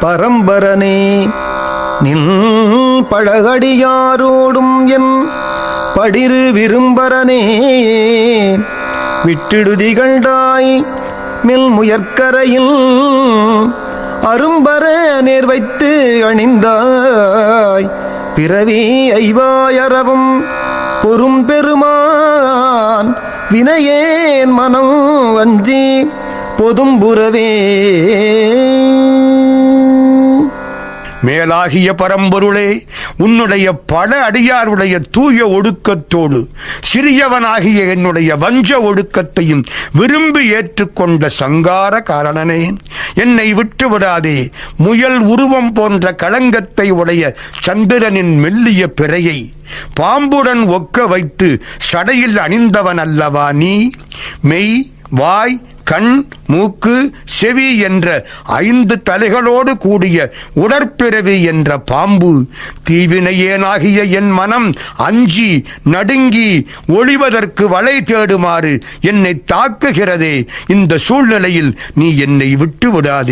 பரம்பரனே நின் பழகடியாரோடும் என் படிரு விரும்பரனே விட்டிடுதிகண்டாய் மில் முயற்கரையில் அரும்பர நேர் வைத்து அணிந்தாய் பிறவி ஐவாயரவும் பொறும் பெருமான் வினையேன் மனம் அஞ்சி பொதும்புறவே. மேலாகிய பரம்பொருளே, உன்னுடைய பல அடியாருடைய தூய ஒடுக்கத்தோடு சிறியவனாகிய என்னுடைய வஞ்ச ஒடுக்கத்தையும் விரும்பி ஏற்றுக்கொண்ட சங்கார காரணனே, என்னை விட்டு விடாதே. முயல் உருவம் போன்ற களங்கத்தை உடைய சந்திரனின் மெல்லிய பிறையை பாம்புடன் ஒக்க வைத்து சடையில் அணிந்தவன் அல்லவா நீ? மெய், வாய், கண், மூக்கு, செவி என்ற 5 தலைகளோடு கூடிய உடற்பிறவி என்ற பாம்பு தீவினையேனாகிய என் மனம் அஞ்சி நடுங்கி ஒளிவதற்கு வலை தேடுமாறு என்னை தாக்குகிறதே. இந்த சூழ்நிலையில் நீ என்னை விட்டு விடாதே.